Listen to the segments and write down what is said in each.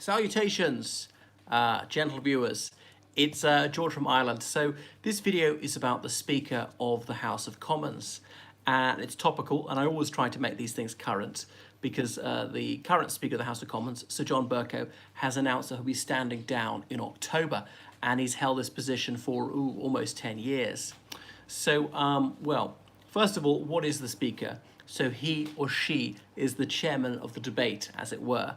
Salutations, gentle viewers. It's George from Ireland. So this video is about the Speaker of the House of Commons, and it's topical, and I always try to make these things current because the current Speaker of the House of Commons, Sir John Bercow, has announced that he'll be standing down in October, and he's held this position for almost 10 years. So, well, first of all, what is the Speaker? So he or she is the chairman of the debate, as it were.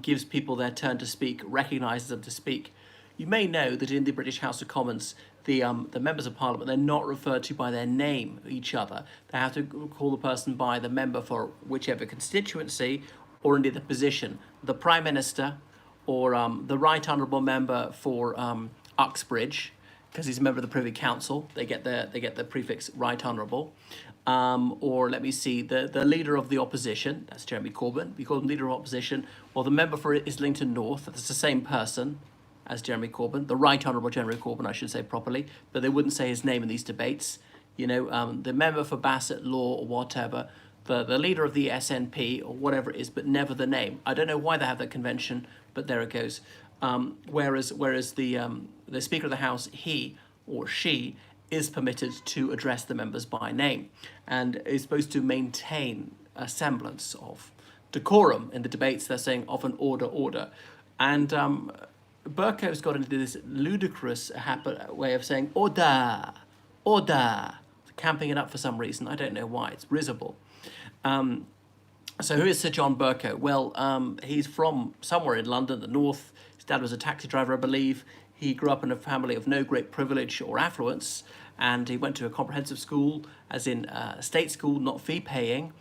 Gives people their turn to speak, recognises them to speak. You may know that in the British House of Commons, the members of Parliament, they're not referred to by their name, each other. They have to call the person by the member for whichever constituency, or indeed the position. The Prime Minister, or the Right Honourable Member for Uxbridge, because he's a member of the Privy Council. They get the prefix Right Honourable. Or let me see, the Leader of the Opposition, that's Jeremy Corbyn, we call him Leader of Opposition, or the member for Islington North, that's the same person as Jeremy Corbyn, the Right Honourable Jeremy Corbyn, I should say properly, but they wouldn't say his name in these debates. You know, the member for Bassett Law or whatever, the leader of the SNP or whatever it is, but never the name. I don't know why they have that convention, but there it goes. Whereas the Speaker of the House, he or she, is permitted to address the members by name and is supposed to maintain a semblance of decorum in the debates. They're saying of an order. And Bercow's got into this ludicrous way of saying order, camping it up for some reason. I don't know why. It's risible. So who is Sir John Bercow? Well, he's from somewhere in London, the north. His dad was a taxi driver, I believe. He grew up in a family of no great privilege or affluence, and he went to a comprehensive school, as in a state school, not fee-paying,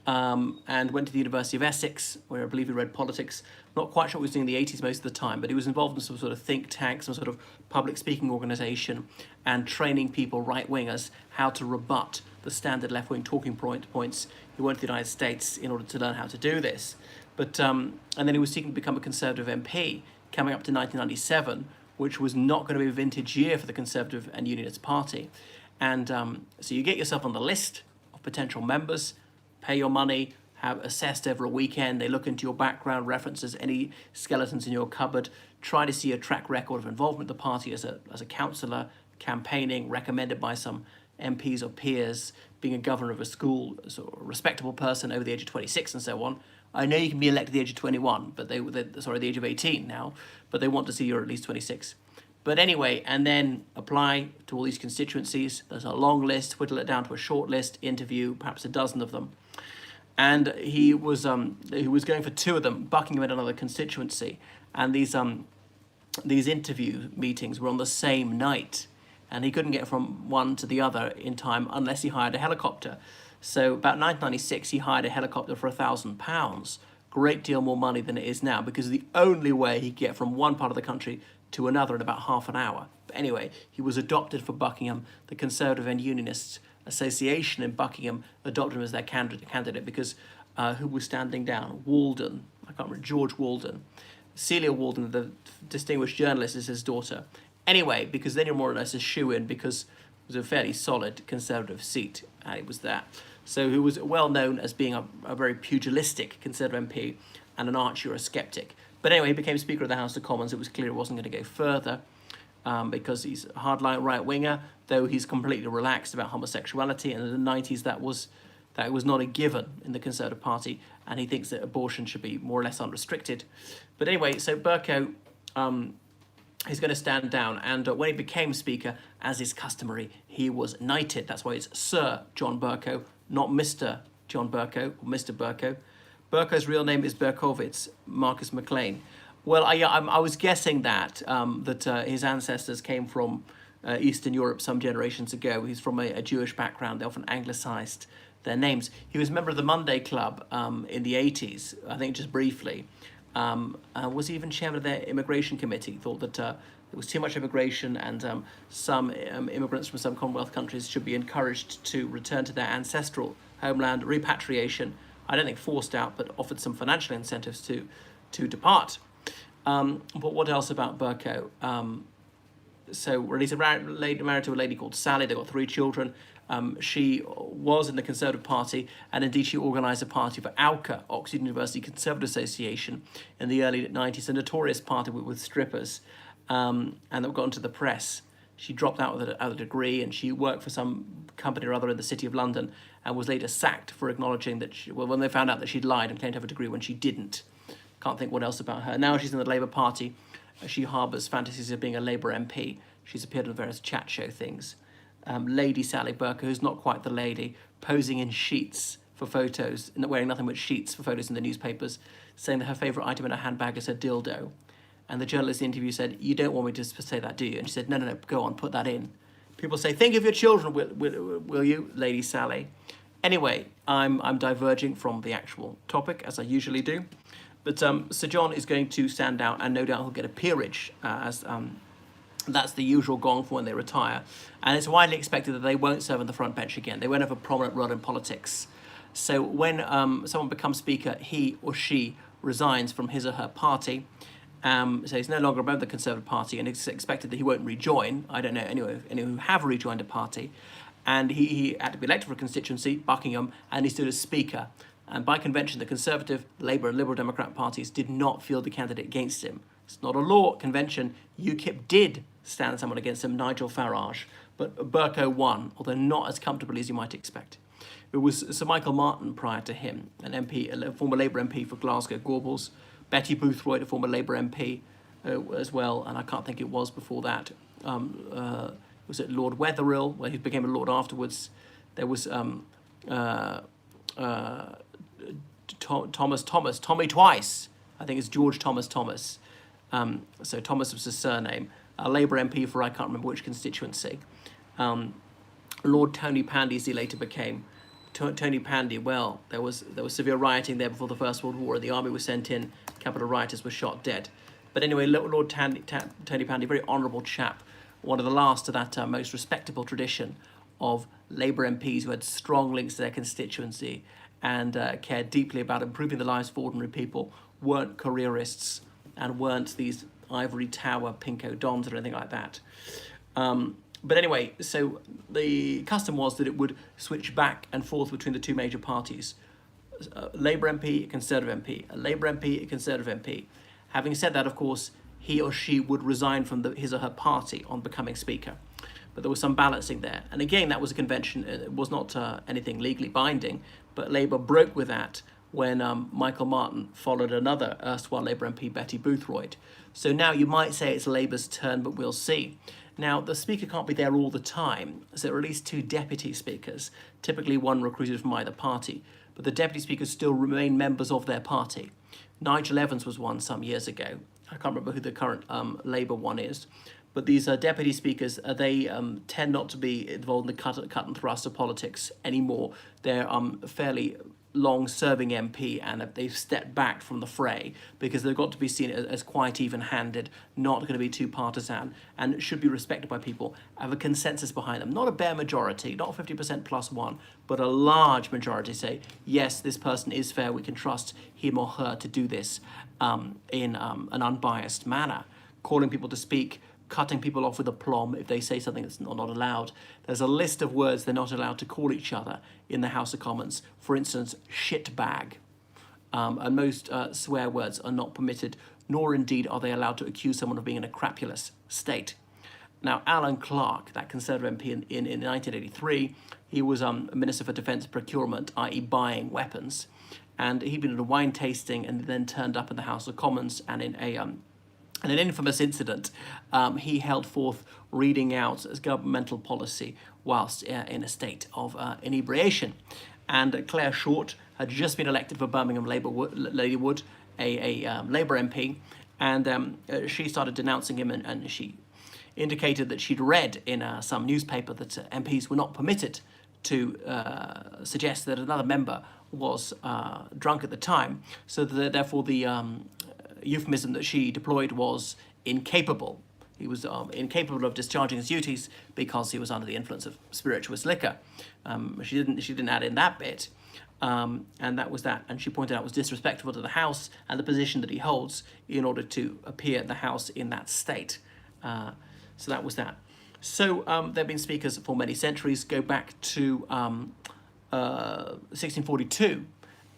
and went to the University of Essex, where I believe he read politics. Not quite sure what he was doing in the 80s most of the time, but he was involved in some sort of think tank, some sort of public speaking organisation, and training people, right-wingers, how to rebut the standard left-wing talking points. He went to the United States in order to learn how to do this. But and then he was seeking to become a Conservative MP, coming up to 1997, which was not going to be a vintage year for the Conservative and Unionist Party. And so you get yourself on the list of potential members, pay your money, have assessed over a weekend. They look into your background, references, any skeletons in your cupboard, try to see a track record of involvement with the party as a councillor, campaigning, recommended by some MPs or peers, being a governor of a school, so a respectable person over the age of 26 and so on. I know you can be elected at the age of 21, but the age of 18 now, but they want to see you're at least 26. But anyway, and then apply to all these constituencies. There's a long list, whittle it down to a short list, interview perhaps a dozen of them. And he was going for two of them, Buckingham and another constituency. And these interview meetings were on the same night, and he couldn't get from one to the other in time unless he hired a helicopter. So about 1996, he hired a helicopter for £1,000, great deal more money than it is now, because the only way he could get from one part of the country to another in about half an hour. But anyway, he was adopted for Buckingham. The Conservative and Unionist Association in Buckingham adopted him as their candidate because who was standing down? Walden, I can't remember, George Walden. Celia Walden, the distinguished journalist, is his daughter. Anyway, because then you're more or less a shoo-in because it was a fairly solid Conservative seat, and it was that. So he was well known as being a very pugilistic Conservative MP and an arch Eurosceptic. But anyway, he became Speaker of the House of Commons. It was clear it wasn't going to go further because he's a hardline right-winger, though he's completely relaxed about homosexuality. And in the 90s, that was not a given in the Conservative Party, and he thinks that abortion should be more or less unrestricted. But anyway, so Bercow, he's going to stand down, and when he became Speaker, as is customary, he was knighted. That's why it's Sir John Bercow, not Mr. John Bercow or Mr. Bercow. Bercow's real name is Berkowitz Marcus McLean. Well, I was guessing that his ancestors came from Eastern Europe some generations ago. He's from a Jewish background. They often anglicised their names. He was a member of the Monday Club in the 80s, I think just briefly. Was even chairman of their immigration committee. Thought that there was too much immigration, and some immigrants from some Commonwealth countries should be encouraged to return to their ancestral homeland, repatriation. I don't think forced out, but offered some financial incentives to depart. But what else about Bercow? So he's married to a lady called Sally. They've got 3 children. She was in the Conservative Party, and indeed she organised a party for AUCA, Oxford University Conservative Association, in the early 90s, a notorious party with strippers, and that got into the press. She dropped out with a degree, and she worked for some company or other in the City of London, and was later sacked for acknowledging that, when they found out that she'd lied and claimed to have a degree when she didn't. Can't think what else about her. Now she's in the Labour Party. She harbours fantasies of being a Labour MP. She's appeared on various chat show things. Lady Sally Bercow, who's not quite the lady, posing in sheets for photos, wearing nothing but sheets for photos in the newspapers, saying that her favourite item in her handbag is her dildo. And the journalist in the interview said, "You don't want me to say that, do you?" And she said, no, go on, put that in. People say, "Think of your children, will you, Lady Sally?" Anyway, I'm diverging from the actual topic, as I usually do. But Sir John is going to stand down, and no doubt he'll get a peerage, as that's the usual gong for when they retire. And it's widely expected that they won't serve on the front bench again. They won't have a prominent role in politics. So when someone becomes Speaker, he or she resigns from his or her party. So he's no longer a member of the Conservative Party, and it's expected that he won't rejoin. I don't know anyone who have rejoined a party. And he had to be elected for a constituency, Buckingham, and he stood as Speaker. And by convention, the Conservative, Labour and Liberal Democrat parties did not field the candidate against him. It's not a law convention. UKIP did stand someone against him, Nigel Farage, but Bercow won, although not as comfortably as you might expect. It was Sir Michael Martin prior to him, an MP, a former Labour MP for Glasgow Gorbals, Betty Boothroyd, a former Labour MP as well, and I can't think it was before that. Was it Lord Wetherill, where he became a Lord afterwards? There was Tommy Twice. I think it's George Thomas. So Thomas was his surname. A Labour MP for I can't remember which constituency. Lord Tony Pandy, as he later became. Tony Pandy, well, there was severe rioting there before the First World War. The army was sent in, capital rioters were shot dead. But anyway, Lord Tony Pandy, very honourable chap, one of the last of that most respectable tradition of Labour MPs who had strong links to their constituency and cared deeply about improving the lives of ordinary people, weren't careerists and weren't these ivory tower pinko dons or anything like that. But anyway, so the custom was that it would switch back and forth between the two major parties. Labour MP, a Conservative MP, a Labour MP, a Conservative MP. Having said that, of course, he or she would resign from his or her party on becoming Speaker. But there was some balancing there. And again, that was a convention. It was not anything legally binding, but Labour broke with that when Michael Martin followed another erstwhile Labour MP, Betty Boothroyd. So now you might say it's Labour's turn, but we'll see. Now, the Speaker can't be there all the time, so there are at least two Deputy Speakers, typically one recruited from either party, but the Deputy Speakers still remain members of their party. Nigel Evans was one some years ago. I can't remember who the current Labour one is, but these Deputy Speakers, they tend not to be involved in the cut and thrust of politics anymore. They're fairly long-serving MP, and they've stepped back from the fray because they've got to be seen as quite even-handed, not going to be too partisan, and should be respected by people, have a consensus behind them. Not a bare majority, not 50% plus one, but a large majority say, yes, this person is fair, we can trust him or her to do this in an unbiased manner. Calling people to speak, cutting people off with aplomb if they say something that's not allowed. There's a list of words they're not allowed to call each other in the House of Commons. For instance, shitbag. And most swear words are not permitted, nor indeed are they allowed to accuse someone of being in a crapulous state. Now, Alan Clark, that Conservative MP in 1983, he was a Minister for Defence Procurement, i.e. buying weapons. And he'd been at a wine tasting and then turned up in the House of Commons, and in an infamous incident, he held forth reading out as governmental policy whilst in a state of inebriation. And Claire Short had just been elected for Birmingham Ladywood, a Labour MP, and she started denouncing him, and she indicated that she'd read in some newspaper that MPs were not permitted to suggest that another member was drunk at the time, so that therefore the euphemism that she deployed was incapable. He was incapable of discharging his duties because he was under the influence of spirituous liquor. She didn't add in that bit, and that was that. And she pointed out it was disrespectful to the House and the position that he holds in order to appear at the House in that state. So that was that. So there have been speakers for many centuries. Go back to 1642,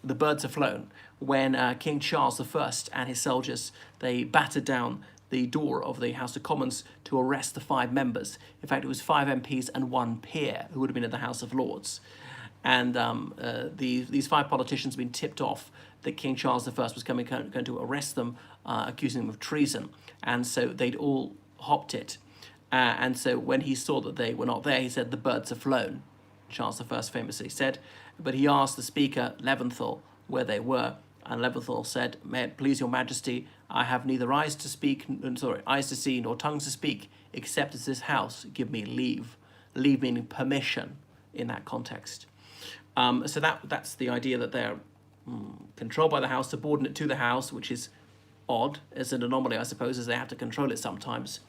the birds are flown, when King Charles I and his soldiers, they battered down the door of the House of Commons to arrest the 5 members. In fact, it was 5 MPs and 1 peer who would have been in the House of Lords. And these 5 politicians have been tipped off that King Charles I was going to arrest them, accusing them of treason. And so they'd all hopped it. And so when he saw that they were not there, he said, "The birds are flown," Charles I famously said. But he asked the Speaker, Leventhal, where they were. And Leventhal said, "May it please your Majesty, I have neither eyes to see nor tongues to speak, except as this House give me leave." Leave meaning permission in that context. So that's the idea, that they're controlled by the House, subordinate to the House, which is odd, as an anomaly, I suppose, as they have to control it sometimes.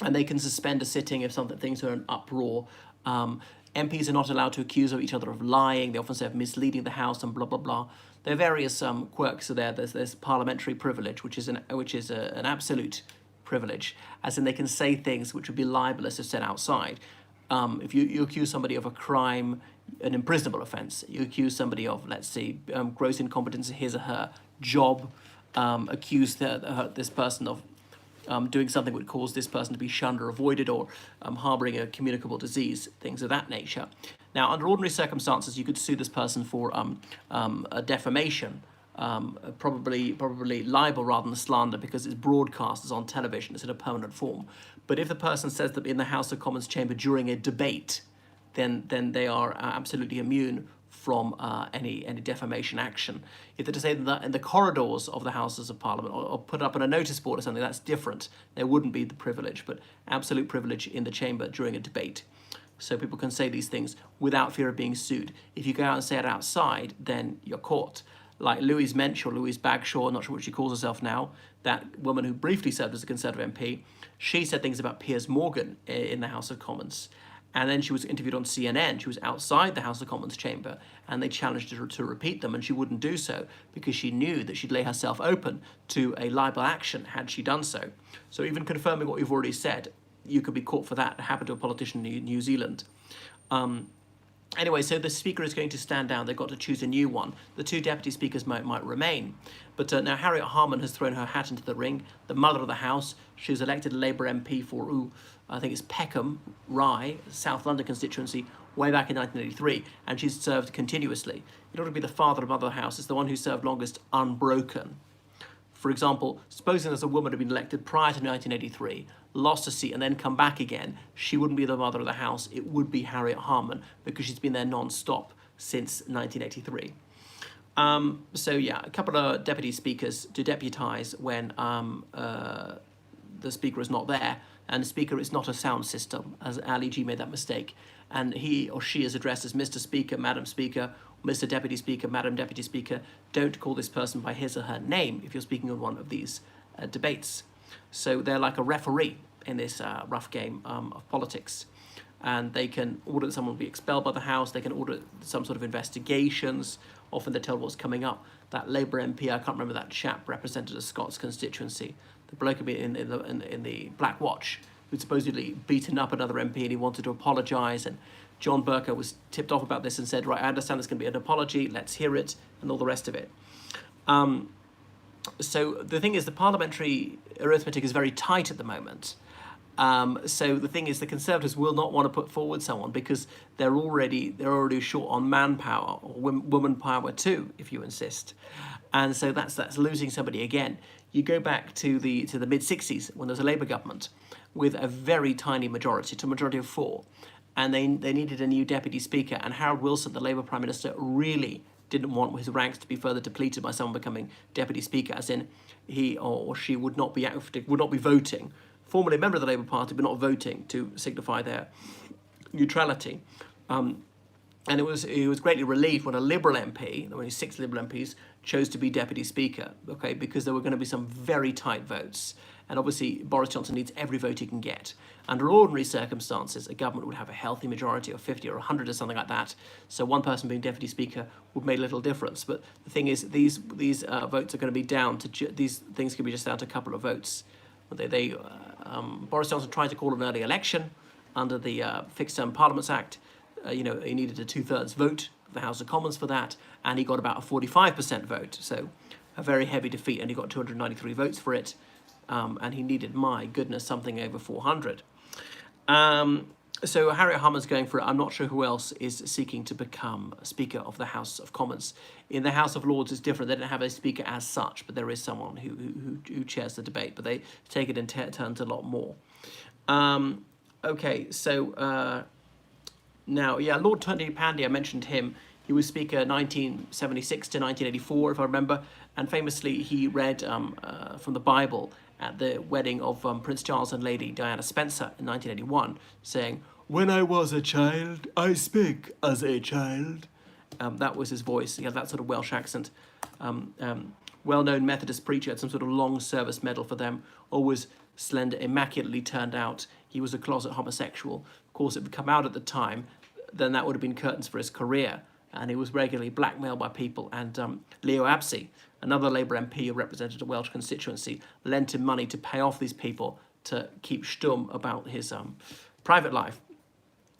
And they can suspend a sitting if things are in uproar. MPs are not allowed to accuse each other of lying. They often say of misleading the House and blah, blah, blah. There are various quirks there. There's parliamentary privilege, which is an absolute privilege, as in they can say things which would be libelous if said outside. If you accuse somebody of a crime, an imprisonable offence, you accuse somebody of, let's say, gross incompetence in his or her job, accuse this person of doing something which would cause this person to be shunned or avoided, or harbouring a communicable disease, things of that nature. Now, under ordinary circumstances, you could sue this person for a defamation, probably libel rather than slander, because it's broadcast, it's on television, it's in a permanent form. But if the person says that in the House of Commons chamber during a debate, then they are absolutely immune from any defamation action. If they're to say that in the corridors of the Houses of Parliament, or put up on a notice board or something, that's different. There wouldn't be the privilege, but absolute privilege in the chamber during a debate. So people can say these things without fear of being sued. If you go out and say it outside, then you're caught. Like Louise Mensch, or Louise Bagshaw, not sure what she calls herself now, that woman who briefly served as a Conservative MP, she said things about Piers Morgan in the House of Commons. And then she was interviewed on CNN. She was outside the House of Commons chamber, and they challenged her to repeat them, and she wouldn't do so because she knew that she'd lay herself open to a libel action had she done so. So even confirming what you've already said, you could be caught for that. It happened to a politician in New Zealand. Anyway, so the Speaker is going to stand down. They've got to choose a new one. The 2 Deputy Speakers might remain. But now Harriet Harman has thrown her hat into the ring, the mother of the House. She was elected a Labour MP for, I think it's Peckham, Rye, South London constituency, way back in 1983, and she's served continuously. In order to be the father and mother of the House, it's the one who served longest unbroken. For example, supposing there's a woman who had been elected prior to 1983, lost a seat and then come back again, she wouldn't be the mother of the House, it would be Harriet Harman, because she's been there non-stop since 1983. So yeah, a couple of deputy speakers to deputise when the Speaker is not there, and the Speaker is not a sound system, as Ali G made that mistake, and he or she is addressed as Mr. Speaker, Madam Speaker, Mr. Deputy Speaker, Madam Deputy Speaker. Don't call this person by his or her name if you're speaking on one of these debates. So they're like a referee in this rough game of politics. And they can order that someone will be expelled by the House. They can order some sort of investigations. Often they tell what's coming up. That Labour MP, I can't remember that chap, represented a Scots constituency. The bloke in the Black Watch, who'd supposedly beaten up another MP, and he wanted to apologise. And John Bercow was tipped off about this and said, right, I understand there's going to be an apology, let's hear it, and all the rest of it. So the thing is, the parliamentary arithmetic is very tight at the moment. So the thing is, the Conservatives will not want to put forward someone because they're already short on manpower, or woman power too, if you insist. And so that's losing somebody again. You go back to the mid-60s when there was a Labour government with a very tiny majority, to a majority of 4, and they needed a new deputy speaker. And Harold Wilson, the Labour Prime Minister, really didn't want his ranks to be further depleted by someone becoming deputy speaker, as in he or she would not be voting. Formerly a member of the Labour Party, but not voting to signify their neutrality. And he was greatly relieved when a Liberal MP, there were only 6 Liberal MPs, chose to be Deputy Speaker, okay, because there were going to be some very tight votes. And obviously Boris Johnson needs every vote he can get. Under ordinary circumstances, a government would have a healthy majority of 50 or 100 or something like that. So one person being Deputy Speaker would make little difference. But the thing is, these votes are going to be down to, these things could be just down to a couple of votes Boris Johnson tried to call an early election under the Fixed Term Parliaments Act. He needed a 2/3 vote of the House of Commons for that, and he got about a 45% vote. So a very heavy defeat, and he got 293 votes for it, and he needed, my goodness, something over 400. So Harriet Harman's going for it. I'm not sure who else is seeking to become Speaker of the House of Commons. In the House of Lords, it's different. They don't have a Speaker as such, but there is someone who chairs the debate, but they take it in turns a lot more. Okay, so now, yeah, Lord Tony Pandy, I mentioned him. He was Speaker 1976 to 1984, if I remember, and famously he read from the Bible at the wedding of Prince Charles and Lady Diana Spencer in 1981, saying, "When I was a child, I spake as a child." That was his voice. He had that sort of Welsh accent. Well-known Methodist preacher, had some sort of long service medal for them, always slender, immaculately turned out. He was a closet homosexual. Of course, it would come out at the time, then that would have been curtains for his career. And he was regularly blackmailed by people. And Leo Absey, another Labour MP who represented a Welsh constituency, lent him money to pay off these people to keep stum about his private life.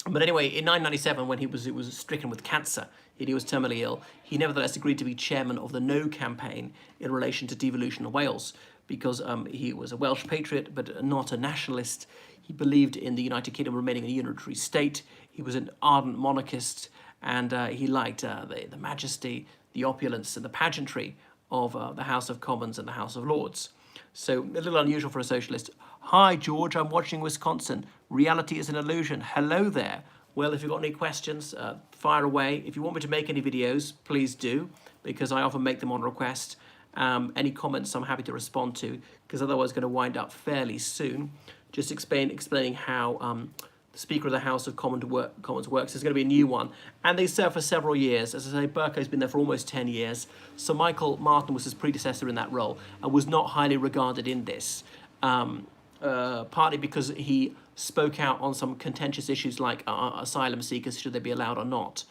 But anyway, in 1997, when he was stricken with cancer, he was terminally ill, he nevertheless agreed to be chairman of the No campaign in relation to devolution of Wales, because he was a Welsh patriot, but not a nationalist. He believed in the United Kingdom remaining a unitary state. He was an ardent monarchist, and he liked the majesty, the opulence, and the pageantry of the House of Commons and the House of Lords. So a little unusual for a socialist. "Hi, George, I'm watching Wisconsin. Reality is an illusion. Hello there." Well, if you've got any questions, fire away. If you want me to make any videos, please do, because I often make them on request. Any comments I'm happy to respond to, because otherwise I'm going to wind up fairly soon. Just explaining how the Speaker of the House of Commons works. There's going to be a new one. And they serve for several years. As I say, Bercow's been there for almost 10 years. Sir Michael Martin was his predecessor in that role and was not highly regarded in this, partly because he spoke out on some contentious issues like asylum seekers, should they be allowed or not.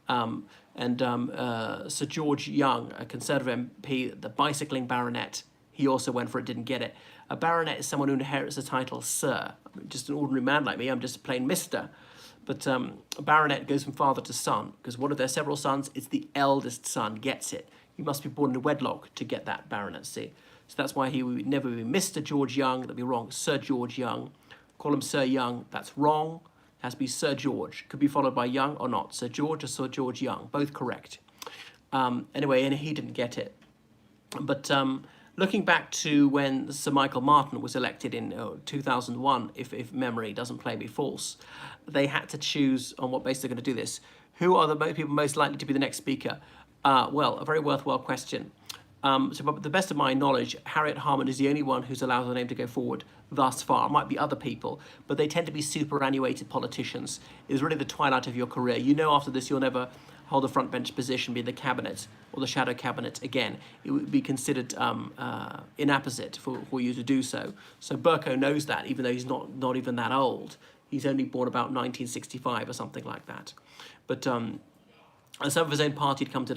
Sir George Young, a Conservative MP, the bicycling baronet, he also went for it, didn't get it. A baronet is someone who inherits the title Sir. I mean, just an ordinary man like me, I'm just a plain Mister. But a baronet goes from father to son, because one of their several sons, it's the eldest son, gets it. You must be born in wedlock to get that baronetcy. So that's why he would never be Mr. George Young, that'd be wrong, Sir George Young. Call him Sir Young, that's wrong. It has to be Sir George. Could be followed by Young or not. Sir George or Sir George Young, both correct. Anyway, and he didn't get it. But looking back to when Sir Michael Martin was elected in 2001, if memory doesn't play me false, they had to choose on what basis they're going to do this. Who are the people most likely to be the next speaker? Well, a very worthwhile question. So, but to the best of my knowledge, Harriet Harman is the only one who's allowed her name to go forward thus far. It might be other people, but they tend to be superannuated politicians. It's really the twilight of your career. You know after this you'll never hold a front bench position, be in the cabinet or the shadow cabinet again. It would be considered inapposite for you to do so. So Bercow knows that, even though he's not even that old. He's only born about 1965 or something like that. But some of his own party had come to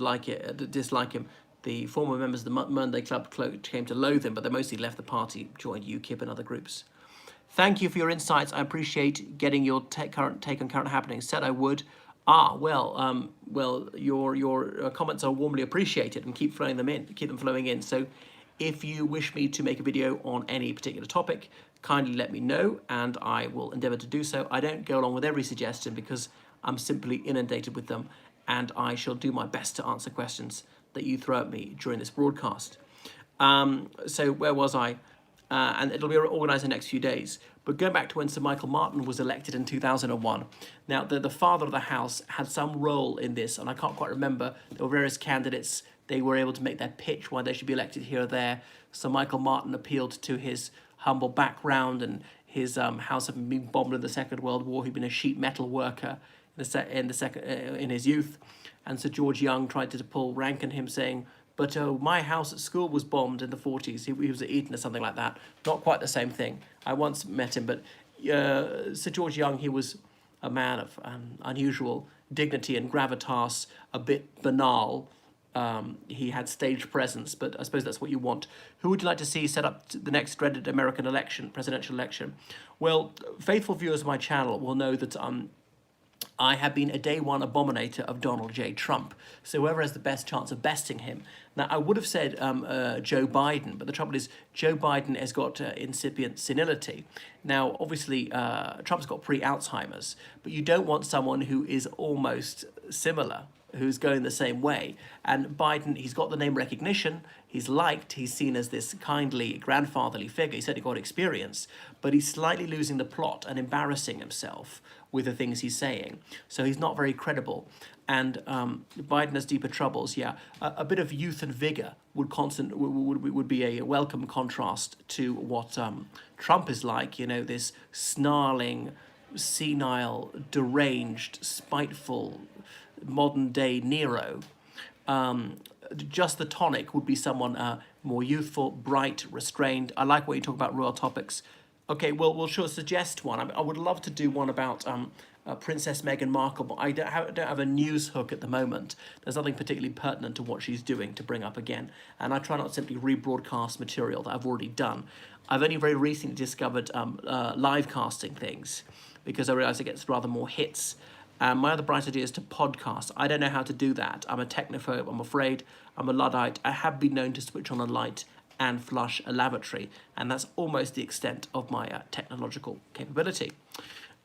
dislike him. The former members of the Monday Club came to loathe him, but they mostly left the party, joined UKIP and other groups. Thank you for your insights. I appreciate getting your take on current happenings. Said I would. Well, your comments are warmly appreciated, and keep them flowing in. So if you wish me to make a video on any particular topic, kindly let me know, and I will endeavour to do so. I don't go along with every suggestion because I'm simply inundated with them, and I shall do my best to answer questions that you throw at me during this broadcast. So where was I? And it'll be organised in the next few days. But going back to when Sir Michael Martin was elected in 2001, now the father of the house had some role in this, and I can't quite remember. There were various candidates. They were able to make their pitch why they should be elected here or there. Sir Michael Martin appealed to his humble background and his house having been bombed in the Second World War. He'd been a sheet metal worker in his youth. And Sir George Young tried to pull rank on him, saying, but my house at school was bombed in the 40s. He was at Eton or something like that. Not quite the same thing. I once met him, but Sir George Young, he was a man of unusual dignity and gravitas, a bit banal, he had stage presence, but I suppose that's what you want. Who would you like to see set up the next dreaded American election, presidential election? Well, faithful viewers of my channel will know that I have been a day one abominator of Donald J. Trump. So whoever has the best chance of besting him. Now, I would have said Joe Biden, but the trouble is Joe Biden has got incipient senility. Now, obviously, Trump's got pre-Alzheimer's, but you don't want someone who is almost similar, who's going the same way. And Biden, he's got the name recognition, he's liked, he's seen as this kindly grandfatherly figure, he's certainly got experience, but he's slightly losing the plot and embarrassing himself with the things he's saying. So he's not very credible. And Biden has deeper troubles, yeah. A bit of youth and vigor would be a welcome contrast to what Trump is like, you know, this snarling, senile, deranged, spiteful, modern-day Nero. Just the tonic would be someone more youthful, bright, restrained. I like what you talk about royal topics. Okay, well, we'll sure suggest one. I would love to do one about Princess Meghan Markle, but I don't have a news hook at the moment. There's nothing particularly pertinent to what she's doing to bring up again. And I try not to simply rebroadcast material that I've already done. I've only very recently discovered live casting things because I realise it gets rather more hits. My other bright idea is to podcast. I don't know how to do that. I'm a technophobe, I'm afraid. I'm a Luddite. I have been known to switch on a light and flush a lavatory, and that's almost the extent of my technological capability.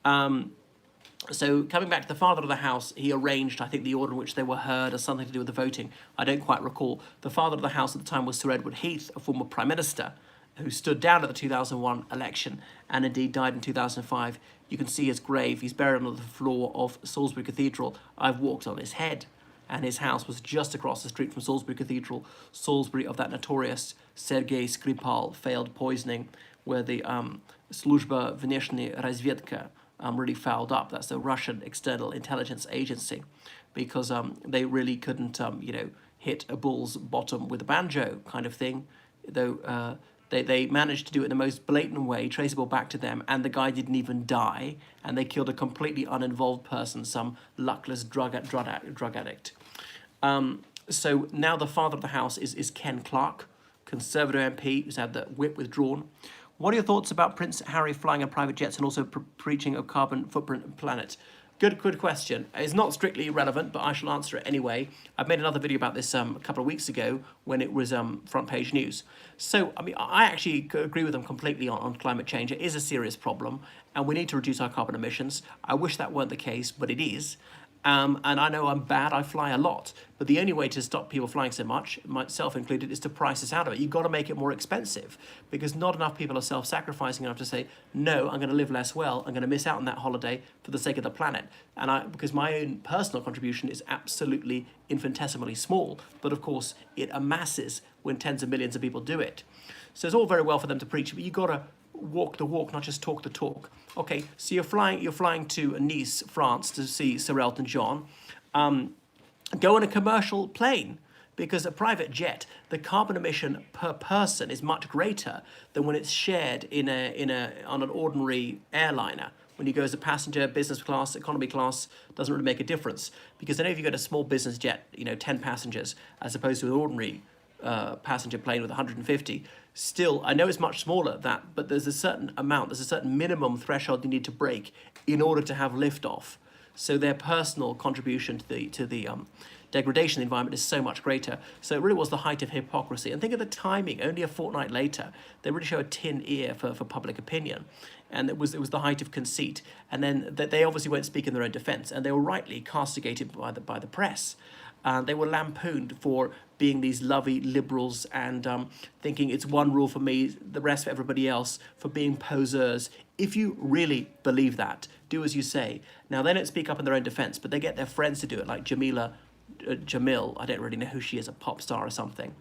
So coming back to the father of the house, he arranged, I think, the order in which they were heard or something to do with the voting. I don't quite recall. The father of the house at the time was Sir Edward Heath, a former prime minister, who stood down at the 2001 election and indeed died in 2005. You can see his grave. He's buried under the floor of Salisbury Cathedral. I've walked on his head, and his house was just across the street from Salisbury Cathedral, Salisbury of that notorious Sergei Skripal failed poisoning, where the Служба внешней разведки really fouled up. That's the Russian external intelligence agency, because they really couldn't, hit a bull's bottom with a banjo kind of thing, though. They managed to do it in the most blatant way, traceable back to them, and the guy didn't even die, and they killed a completely uninvolved person, some luckless drug addict. So now the father of the house is Ken Clarke, Conservative MP, who's had the whip withdrawn. What are your thoughts about Prince Harry flying in private jets and also preaching a carbon footprint planet? Good question. It's not strictly relevant, but I shall answer it anyway. I've made another video about this a couple of weeks ago when it was front page news. So, I mean, I actually agree with them completely on climate change. It is a serious problem, and we need to reduce our carbon emissions. I wish that weren't the case, but it is. And I know I'm bad, I fly a lot, but the only way to stop people flying so much, myself included, is to price us out of it. You've got to make it more expensive, because not enough people are self-sacrificing enough to say, no, I'm going to live less well, I'm going to miss out on that holiday for the sake of the planet. And because my own personal contribution is absolutely infinitesimally small, but of course it amasses when tens of millions of people do it. So it's all very well for them to preach, but you've got to walk the walk, not just talk the talk. Okay, so you're flying to Nice, France, to see Sir Elton John. Go on a commercial plane, because a private jet, the carbon emission per person is much greater than when it's shared on an ordinary airliner. When you go as a passenger, business class, economy class, doesn't really make a difference, because I know if you go to a small business jet, 10 passengers, as opposed to an ordinary passenger plane with 150. Still, I know it's much smaller but there's a certain minimum threshold you need to break in order to have liftoff. So their personal contribution to the degradation of the environment is so much greater. So it really was the height of hypocrisy. And think of the timing. Only a fortnight later, they really show a tin ear for public opinion. And it was the height of conceit. And then they obviously won't speak in their own defense, and they were rightly castigated by the press. They were lampooned for being these lovey liberals and thinking it's one rule for me, the rest for everybody else, for being poseurs. If you really believe that, do as you say. Now, they don't speak up in their own defense, but they get their friends to do it, like Jamil, I don't really know who she is, a pop star or something,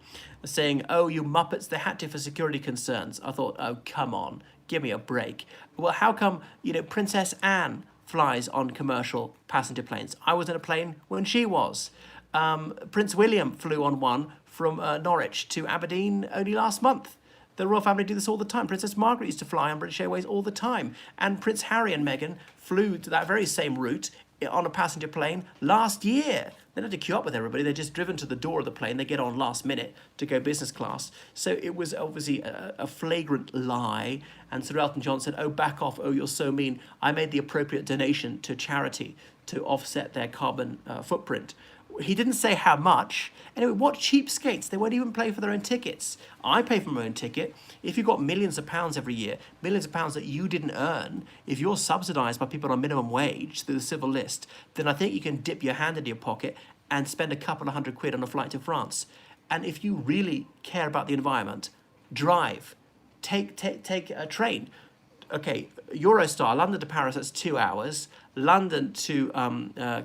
saying, oh, you Muppets, they had to for security concerns. I thought, oh, come on, give me a break. Well, how come, Princess Anne flies on commercial passenger planes? I was in a plane when she was. Prince William flew on one from Norwich to Aberdeen only last month. The royal family do this all the time. Princess Margaret used to fly on British Airways all the time. And Prince Harry and Meghan flew to that very same route on a passenger plane last year. They don't have to queue up with everybody. They're just driven to the door of the plane. They get on last minute to go business class. So it was obviously a flagrant lie. And Sir Elton John said, oh, back off. Oh, you're so mean. I made the appropriate donation to charity to offset their carbon footprint. He didn't say how much. Anyway, what cheapskates? They won't even pay for their own tickets. I pay for my own ticket. If you've got millions of pounds every year, millions of pounds that you didn't earn, if you're subsidised by people on minimum wage through the civil list, then I think you can dip your hand into your pocket and spend a couple of £100 on a flight to France. And if you really care about the environment, drive. Take a train. Okay, Eurostar, London to Paris, that's 2 hours. London to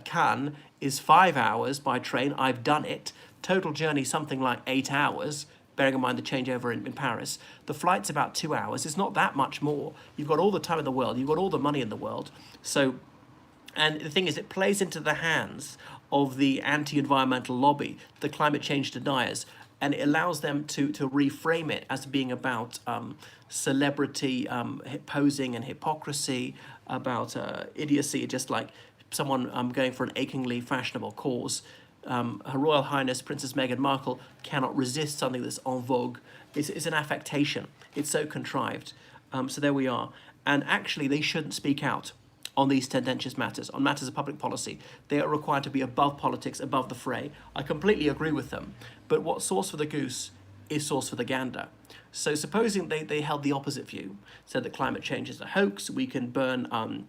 Cannes is 5 hours by train. I've done it. Total journey, something like 8 hours, bearing in mind the changeover in Paris. The flight's about 2 hours. It's not that much more. You've got all the time in the world. You've got all the money in the world. So, and the thing is, it plays into the hands of the anti-environmental lobby, the climate change deniers, and it allows them to reframe it as being about celebrity posing and hypocrisy, about idiocy, just like someone going for an achingly fashionable cause. Her Royal Highness Princess Meghan Markle cannot resist something that's en vogue. It's an affectation. It's so contrived. So there we are. And actually, they shouldn't speak out on these tendentious matters, on matters of public policy. They are required to be above politics, above the fray. I completely agree with them. But what's sauce for the goose is sauce for the gander. So supposing they held the opposite view, said that climate change is a hoax, we can burn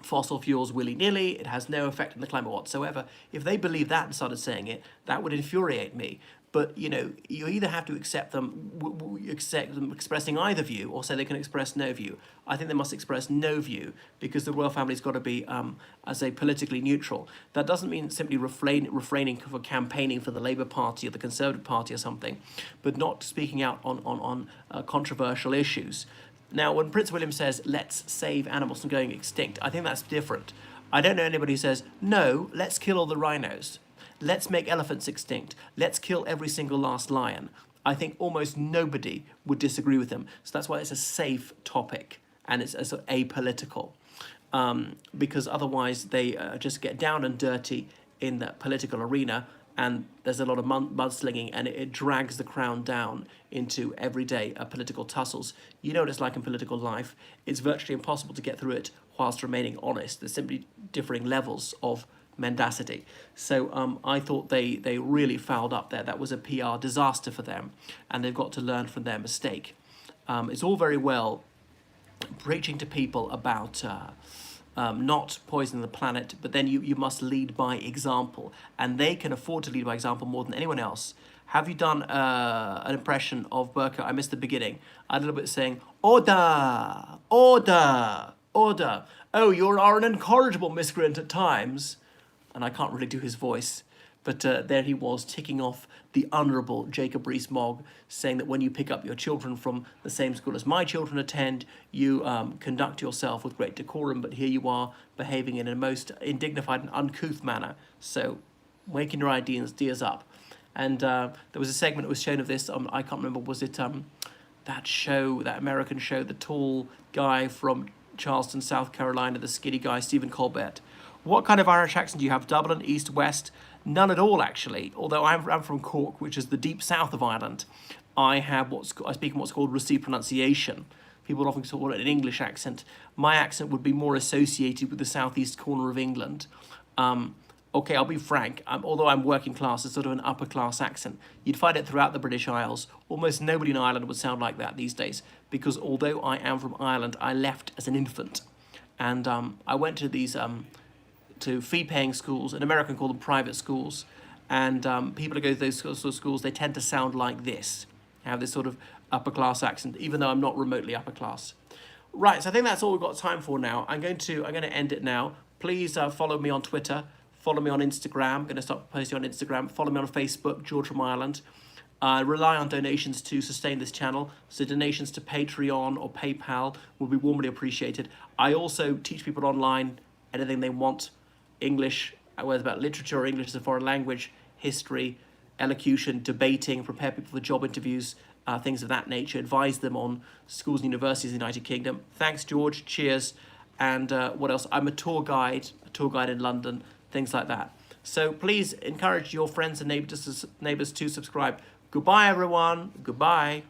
fossil fuels willy-nilly, it has no effect on the climate whatsoever. If they believed that and started saying it, that would infuriate me. But, you know, you either have to accept them expressing either view, or say they can express no view. I think they must express no view, because the royal family's got to be, as a politically neutral. That doesn't mean simply refraining for campaigning for the Labour Party or the Conservative Party or something, but not speaking out on controversial issues. Now, when Prince William says, let's save animals from going extinct, I think that's different. I don't know anybody who says, no, let's kill all the rhinos. Let's make elephants extinct. Let's kill every single last lion. I think almost nobody would disagree with him. So that's why it's a safe topic, and it's sort of apolitical, because otherwise they just get down and dirty in the political arena, and there's a lot of mudslinging, and it drags the crown down into everyday political tussles. You know what it's like in political life. It's virtually impossible to get through it whilst remaining honest. There's simply differing levels of mendacity. So I thought they really fouled up there. That was a PR disaster for them, and they've got to learn from their mistake. It's all very well preaching to people about not poisoning the planet, but then you must lead by example, and they can afford to lead by example more than anyone else. Have you done an impression of Bercow? I missed the beginning. I had a little bit saying, order, order, order. Oh, you are an incorrigible miscreant at times. And I can't really do his voice, but there he was, ticking off the Honourable Jacob Rees-Mogg, saying that when you pick up your children from the same school as my children attend, you conduct yourself with great decorum, but here you are behaving in a most indignified and uncouth manner. So, waking your ideas up. And there was a segment that was shown of this, I can't remember, was it that show, that American show, the tall guy from Charleston, South Carolina, the skinny guy, Stephen Colbert. What kind of Irish accent do you have? Dublin, East, West? None at all, actually. Although I'm from Cork, which is the deep south of Ireland. I speak in what's called received pronunciation. People often call it an English accent. My accent would be more associated with the southeast corner of England. Okay, I'll be frank. Although I'm working class, it's sort of an upper class accent. You'd find it throughout the British Isles. Almost nobody in Ireland would sound like that these days, because although I am from Ireland, I left as an infant, and I went to these to fee-paying schools. In America, call them private schools, and people who go to those sorts of schools, they tend to sound like this, have this sort of upper class accent, even though I'm not remotely upper class. Right, so I think that's all we've got time for now. I'm going to end it now. Please follow me on Twitter. Follow me on Instagram. I'm going to start posting on Instagram. Follow me on Facebook, George from Ireland. I rely on donations to sustain this channel, so donations to Patreon or PayPal will be warmly appreciated. I also teach people online anything they want, English, whether about literature or English as a foreign language, history, elocution, debating, prepare people for job interviews, things of that nature, advise them on schools and universities in the United Kingdom. Thanks, George. Cheers. and what else? I'm a tour guide in London, things like that. So please encourage your friends and neighbors to subscribe. Goodbye, everyone. Goodbye.